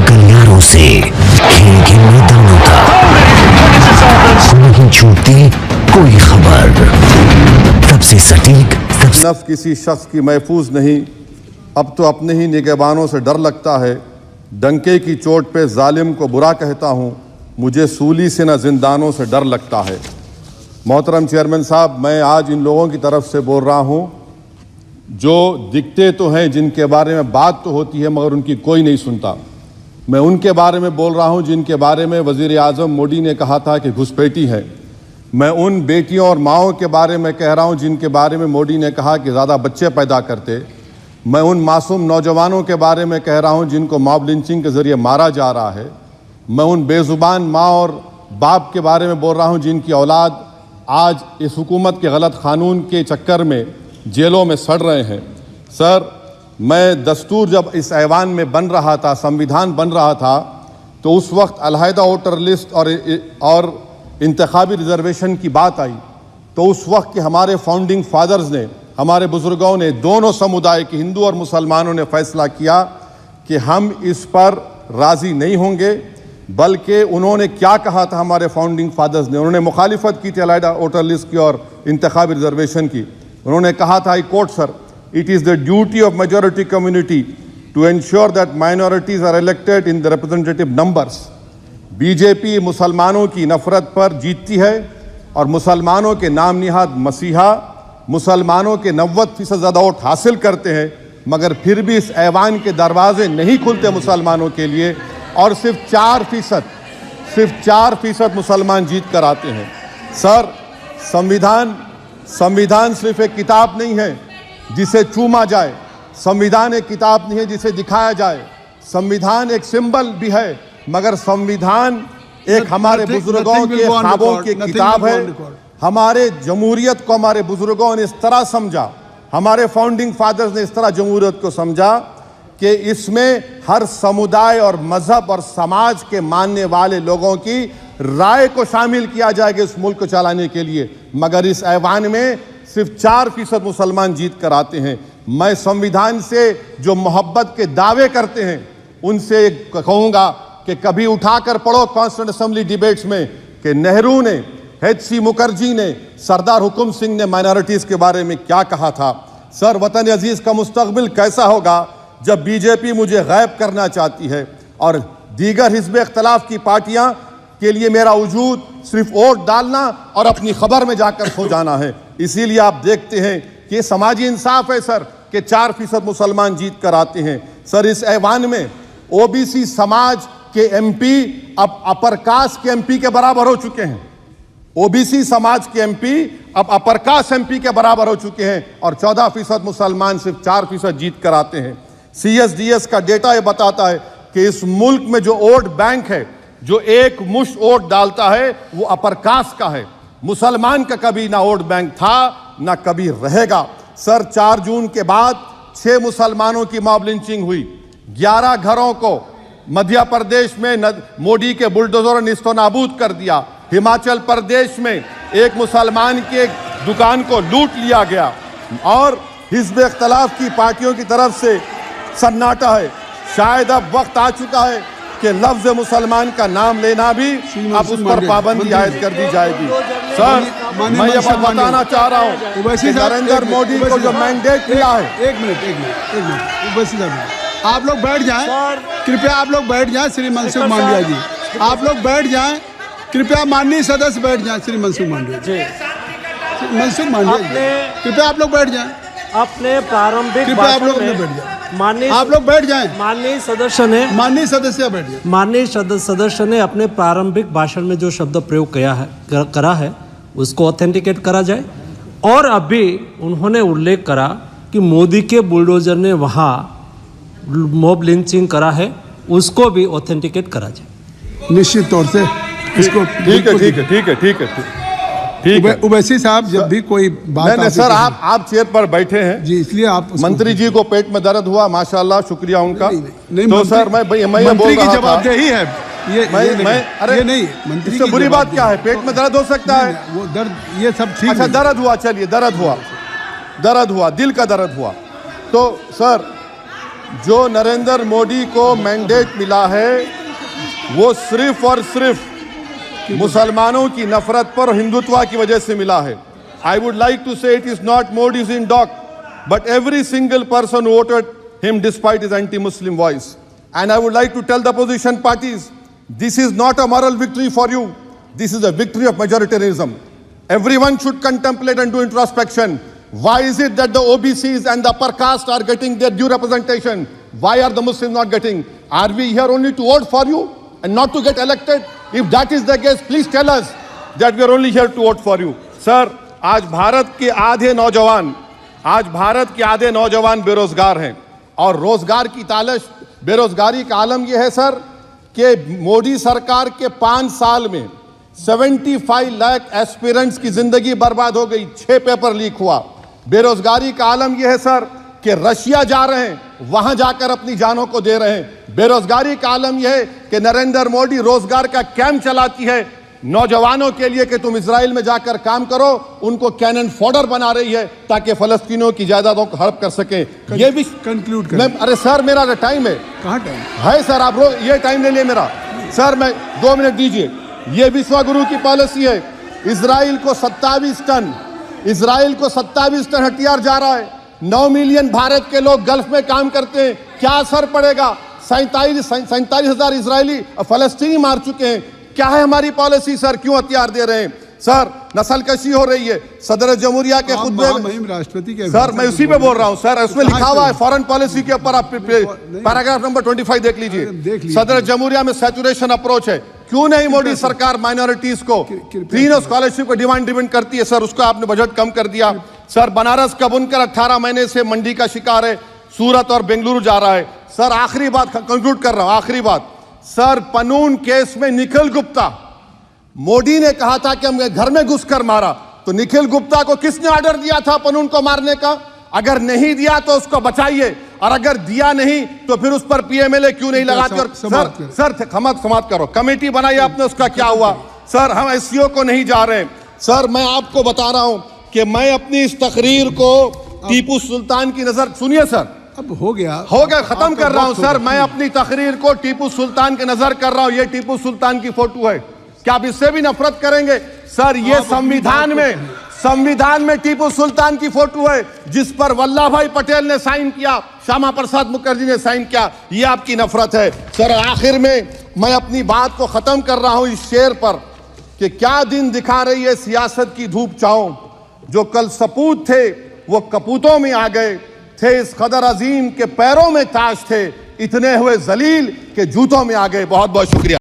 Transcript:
गलियारों से खेल के मैदानों तक नहीं छूटती कोई खबर। तब से सटीक, तब से नफ्स किसी शख्स की महफूज नहीं, अब तो अपने ही निगहबानों से डर लगता है। डंके की चोट पे जालिम को बुरा कहता हूँ, मुझे सूली से न जिंदानों से डर लगता है। मोहतरम चेयरमैन साहब, मैं आज इन लोगों की तरफ से बोल रहा हूँ जो दिखते तो हैं, जिनके बारे में बात तो होती है मगर उनकी कोई नहीं सुनता। मैं उनके बारे में बोल रहा हूँ जिनके बारे में वज़ीर आज़म मोदी ने कहा था कि घुसपैठी है। मैं उन बेटियों और माओं के बारे में कह रहा हूँ जिनके बारे में मोदी ने कहा कि ज़्यादा बच्चे पैदा करते। मैं उन मासूम नौजवानों के बारे में कह रहा हूँ जिनको मॉब लिंचिंग के ज़रिए मारा जा रहा है। मैं उन बेज़ुबान माँ और बाप के बारे में बोल रहा हूँ जिनकी औलाद आज इस हुकूमत के गलत कानून के चक्कर में जेलों में सड़ रहे हैं। सर, मैं दस्तूर जब इस ऐवान में बन रहा था, संविधान बन रहा था, तो उस वक्त अलहदा वोटर लिस्ट और इंतखाबी रिजर्वेशन की बात आई। तो उस वक्त के हमारे फाउंडिंग फादर्स ने, हमारे बुजुर्गों ने, दोनों समुदाय के हिंदू और मुसलमानों ने फैसला किया कि हम इस पर राज़ी नहीं होंगे। बल्कि उन्होंने क्या कहा था हमारे फाउंडिंग फादर्स ने, उन्होंने मुखालिफत की थी अलहदा वोटर लिस्ट की और इंतखाबी रिजर्वेशन की। उन्होंने कहा था, I quote sir, it is the duty of majority community to ensure that minorities are elected in the representative numbers. BJP मुसलमानों की नफरत पर जीतती है और मुसलमानों के नाम निहाद मसीहा मुसलमानों के 90% ज़्यादा वोट हासिल करते हैं, मगर फिर भी इस ऐवान के दरवाजे नहीं खुलते मुसलमानों के लिए और सिर्फ 4% मुसलमान जीत कर आते हैं। सर, संविधान सिर्फ एक किताब नहीं है जिसे चूमा जाए, संविधान एक किताब नहीं है जिसे दिखाया जाए, संविधान एक सिंबल भी है, मगर संविधान एक हमारे बुजुर्गों के ख्वाबों की किताब है। हमारे जमहूरियत को हमारे बुजुर्गों ने इस तरह समझा, हमारे फाउंडिंग फादर्स ने इस तरह जमहूरियत को समझा कि इसमें हर समुदाय और मजहब और समाज के मानने वाले लोगों की राय को शामिल किया जाएगा इस मुल्क को चलाने के लिए। मगर इस ऐवान में सिर्फ 4% मुसलमान जीत कर आते हैं। मैं संविधान से जो मोहब्बत के दावे करते हैं उनसे कहूँगा कि कभी उठाकर पढ़ो कॉन्स्टिट्यूएंट असेंबली डिबेट्स में कि नेहरू ने, HC मुखर्जी ने, सरदार हुकुम सिंह ने माइनॉरिटीज़ के बारे में क्या कहा था। सर, वतन अजीज़ का मुस्तकबिल कैसा होगा जब बीजेपी मुझे गायब करना चाहती है और दीगर हिज़्ब इख्तिलाफ की पार्टियां के लिए मेरा वजूद सिर्फ वोट डालना और अपनी खबर में जाकर सो जाना है। इसीलिए आप देखते हैं कि ये समाजी इंसाफ है सर कि 4% मुसलमान जीत कर आते हैं। सर, इस ऐवान में OBC समाज के MP अब अपर कास्ट के MP के बराबर हो चुके हैं। OBC समाज के MP अब अपर कास्ट MP के बराबर हो चुके हैं और 14% मुसलमान सिर्फ 4% जीत कर आते हैं। CSDS का डेटा ये बताता है कि इस मुल्क में जो वोट बैंक है, जो एक मुश्त वोट डालता है, वो अपर कास्ट का है। मुसलमान का कभी ना वोट बैंक था ना कभी रहेगा। सर, 4 जून के बाद 6 मुसलमानों की मॉब लिंचिंग हुई, 11 घरों को मध्य प्रदेश में मोदी के बुलडोजर ने निस्तो नाबूद कर दिया। हिमाचल प्रदेश में एक मुसलमान की एक दुकान को लूट लिया गया और हिज़्ब इख्तिलाफ की पार्टियों की तरफ से सन्नाटा है। शायद अब वक्त आ चुका है कि लफ्ज़ मुसलमान का नाम लेना भी अब उस पर पाबंदी आयद कर दी जाएगी। सर, मैं ये बात बताना चाह रहा हूँ कि नरेंद्र मोदी को जो मैंडेट मिला है। एक मिनट, आप लोग बैठ जाएं, कृपया आप लोग बैठ जाएं। श्री मनसुख मांडविया जी, आप लोग बैठ जाएं, कृपया माननीय सदस्य बैठ जाएं। श्री मनसुख मांडविया जी, मनसुख मांडविया, कृपया आप लोग बैठ जाएं। अपने प्रारंभिक कृपया आप लोग बैठ जाएं, आप लोग बैठ जाएं। माननीय सदस्य ने अपने प्रारंभिक भाषण में जो शब्द प्रयोग करा है उसको ऑथेंटिकेट करा जाए। और अभी उन्होंने उल्लेख करा कि मोदी के बुलडोजर ने वहाँ मॉब लिंचिंग करा है, उसको भी ऑथेंटिकेट करा जाए। निश्चित तौर से इसको ठीक है। उवैसी साहब, जब भी कोई बात नहीं सर, आप चेयर पर बैठे हैं जी, इसलिए आप मंत्री जी को पेट में दर्द हुआ, माशाल्लाह, शुक्रिया उनका। नहीं, तो सर मैं मंत्री की जवाबदही है ये नहीं, मंत्री इससे बुरी बात क्या है? पेट में दर्द हो सकता है, वो दर्द, ये सब ठीक। अच्छा, दर्द हुआ, चलिए दर्द हुआ, दिल का दर्द हुआ। तो सर जो नरेंद्र मोदी को मैंडेट मिला है वो सिर्फ और सिर्फ मुसलमानों की नफरत पर हिंदुत्व की वजह से मिला है. I would like to say it is not Modi's in dock, but every single person who voted him despite his anti-Muslim voice. And I would like to tell the opposition parties, this is not a moral victory for you. This is a victory of majoritarianism. Everyone should contemplate and do introspection. Why is it that the OBCs and the upper caste are getting their due representation? Why are the Muslims not getting? Are we here only to vote for you and not to get elected? If that is the case, please tell us that we are only here to vote for you. Sir, आज भारत के आधे नौजवान बेरोजगार हैं और रोजगार की तालाश, बेरोजगारी का आलम यह है सर कि मोदी सरकार के 5 साल में 75 लाख एस्पिरेंट्स की जिंदगी बर्बाद हो गई. 6 पेपर लीक हुआ. बेरोजगारी का आलम यह है सर कि रशिया जा रहे हैं, वहां जाकर अपनी जानों को दे रहे हैं. बेरोजगारी का आलम यह है कि नरेंद्र मोदी रोजगार का कैंप चलाती है नौजवानों के लिए कि तुम इजराइल में जाकर काम करो. उनको कैनन फॉडर बना रही है ताकि फलस्तीनियों की जायदादों को हड़प कर सके. ये भी कंक्लूड करें. अरे सर मेरा टाइम है. कहाँ टाइम है सर? आप ये टाइम ले लिए मेरा. सर मैं 2 मिनट दीजिए. ये विश्वगुरु की पॉलिसी है. इजराइल को 27 टन हथियार जा रहा है. 9 मिलियन भारत के लोग गल्फ में काम करते हैं. क्या असर पड़ेगा? 47,000 इजरायली फलस्तीनी मार चुके हैं. क्या है हमारी पॉलिसी सर? क्यों हथियार दे रहे हैं सर? नस्लकशी हो रही है. सदर जमहूरिया के खुतबे में राष्ट्रपति के सर मैं उसी पे बोल रहा हूं सर. उसमें लिखा हुआ है फॉरेन पॉलिसी के ऊपर. आप पैराग्राफ नंबर 25 देख लीजिए. सदर जमहूरिया में सैचुरेशन अप्रोच है. क्यों नहीं मोदी सरकार माइनॉरिटीज को फ्री स्कॉलरशिप को डिमांड करती है सर? उसका आपने बजट कम कर दिया. सर बनारस का बुनकर 18 महीने से मंडी का शिकार है. सूरत और बेंगलुरु जा रहा है. सर आखिरी बात कंक्लूड कर रहा हूं. आखिरी बात सर, पनून केस में निखिल गुप्ता, मोदी ने कहा था कि हम घर में घुसकर मारा. तो निखिल गुप्ता को किसने ऑर्डर दिया था पनून को मारने का? अगर नहीं दिया तो उसको बचाइए, और अगर दिया नहीं तो फिर उस पर पीएमएलए क्यों नहीं लगाते? सर समाप्त करो. कमेटी बनाई आपने, उसका क्या हुआ? सर हम एससीओ को नहीं जा रहे. सर मैं आपको बता रहा हूं कि मैं अपनी इस तकरीर को टीपू सुल्तान की नजर, सुनिए सर, अब हो गया खत्म कर रहा हूं सर. मैं अपनी तकरीर को टीपू सुल्तान के नजर कर रहा हूं. ये टीपू सुल्तान की फोटो है. क्या आप इससे भी नफरत करेंगे सर? ये संविधान में टीपू सुल्तान की फोटो है जिस पर वल्लभ भाई पटेल ने साइन किया, श्यामा प्रसाद मुखर्जी ने साइन किया. ये आपकी नफरत है सर. आखिर में मैं अपनी बात को खत्म कर रहा हूं इस शेर पर कि क्या दिन दिखा रही है सियासत की धूप छांव. जो कल सपूत थे वो कपूतों में आ गए थे. इस कदर अजीम के पैरों में ताज थे, इतने हुए जलील के जूतों में आ गए. बहुत बहुत शुक्रिया.